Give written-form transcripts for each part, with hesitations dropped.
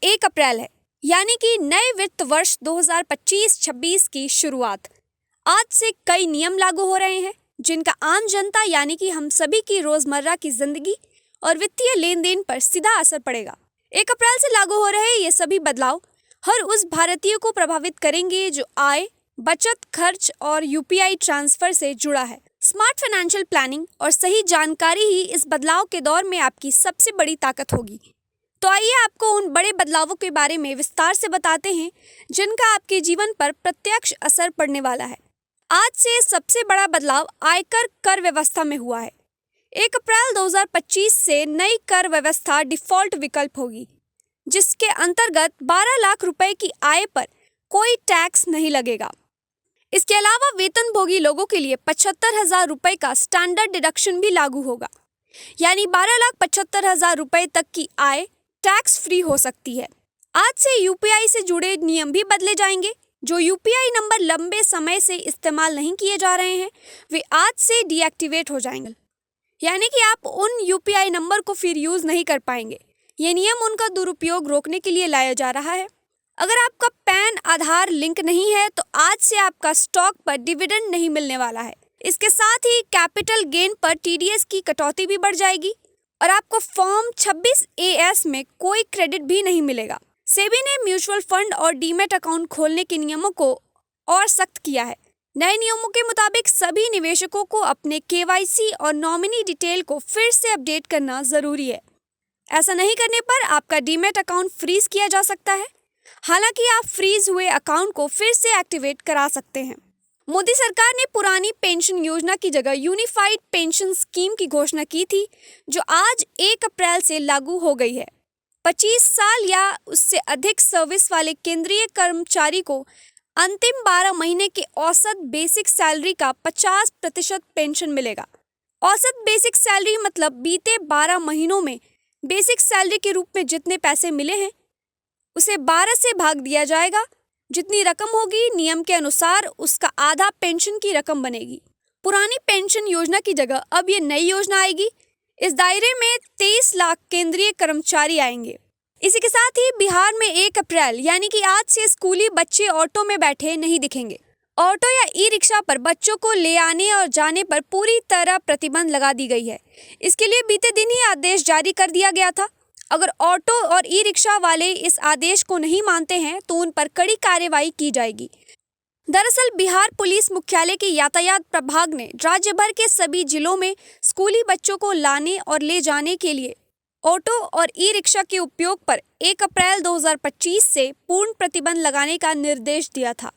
1 अप्रैल है, यानी कि नए वित्त वर्ष 2025-26 की शुरुआत। आज से कई नियम लागू हो रहे हैं जिनका आम जनता यानी कि हम सभी की रोजमर्रा की जिंदगी और वित्तीय लेन देन पर सीधा असर पड़ेगा। 1 अप्रैल से लागू हो रहे ये सभी बदलाव हर उस भारतीय को प्रभावित करेंगे जो आय, बचत, खर्च और यूपीआई ट्रांसफर से जुड़ा है। स्मार्ट फाइनेंशियल प्लानिंग और सही जानकारी ही इस बदलाव के दौर में आपकी सबसे बड़ी ताकत होगी। तो आइए आपको उन बड़े बदलावों के बारे में विस्तार से बताते हैं जिनका आपके जीवन पर प्रत्यक्ष असर पड़ने वाला है। आज से सबसे बड़ा बदलाव आयकर कर व्यवस्था में हुआ है। 1 अप्रैल 2025 से नई कर व्यवस्था डिफॉल्ट विकल्प होगी, जिसके अंतर्गत 12 लाख रुपए की आय पर कोई टैक्स नहीं लगेगा। इसके अलावा वेतनभोगी लोगों के लिए 75,000 रुपए का स्टैंडर्ड डिडक्शन भी लागू होगा, यानी 12,75,000 रुपए तक की आय टैक्स फ्री हो सकती है। आज से यूपीआई से जुड़े नियम भी बदले जाएंगे। जो यूपीआई नंबर लंबे समय से इस्तेमाल नहीं किए जा रहे हैं, वे आज से डीएक्टिवेट हो जाएंगे, यानी कि आप उन यूपीआई नंबर को फिर यूज नहीं कर पाएंगे। ये नियम उनका दुरुपयोग रोकने के लिए लाया जा रहा है। अगर आपका पैन आधार लिंक नहीं है तो आज से आपका स्टॉक पर डिविडेंड नहीं मिलने वाला है। इसके साथ ही कैपिटल गेन पर टीडीएस की कटौती भी बढ़ जाएगी और आपको फॉर्म 26AS में कोई क्रेडिट भी नहीं मिलेगा। सेबी ने म्यूचुअल फंड और डीमैट अकाउंट खोलने के नियमों को और सख्त किया है। नए नियमों के मुताबिक सभी निवेशकों को अपने केवाईसी और नॉमिनी डिटेल को फिर से अपडेट करना जरूरी है। ऐसा नहीं करने पर आपका डीमैट अकाउंट फ्रीज किया जा सकता है। हालांकि आप फ्रीज हुए अकाउंट को फिर से एक्टिवेट करा सकते हैं। मोदी सरकार ने पुरानी पेंशन योजना की जगह यूनिफाइड पेंशन स्कीम की घोषणा की थी, जो आज 1 अप्रैल से लागू हो गई है। 25 साल या उससे अधिक सर्विस वाले केंद्रीय कर्मचारी को अंतिम 12 महीने के औसत बेसिक सैलरी का 50% पेंशन मिलेगा। औसत बेसिक सैलरी मतलब बीते 12 महीनों में बेसिक सैलरी के रूप में जितने पैसे मिले हैं उसे 12 से भाग दिया जाएगा। जितनी रकम होगी नियम के अनुसार उसका आधा पेंशन की रकम बनेगी। पुरानी पेंशन योजना की जगह अब ये नई योजना आएगी। इस दायरे में 23 लाख केंद्रीय कर्मचारी आएंगे। इसी के साथ ही बिहार में 1 अप्रैल यानी कि आज से स्कूली बच्चे ऑटो में बैठे नहीं दिखेंगे। ऑटो या ई रिक्शा पर बच्चों को ले आने और जाने पर पूरी तरह प्रतिबंध लगा दी गई है। इसके लिए बीते दिन ही आदेश जारी कर दिया गया था। अगर ऑटो और ई रिक्शा वाले इस आदेश को नहीं मानते हैं तो उन पर कड़ी कार्रवाई की जाएगी। दरअसल बिहार पुलिस मुख्यालय के यातायात प्रभाग ने राज्य भर के सभी जिलों में स्कूली बच्चों को लाने और ले जाने के लिए ऑटो और ई रिक्शा के उपयोग पर 1 अप्रैल 2025 से पूर्ण प्रतिबंध लगाने का निर्देश दिया था,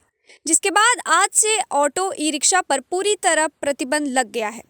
जिसके बाद आज से ऑटो ई रिक्शा पर पूरी तरह प्रतिबंध लग गया है।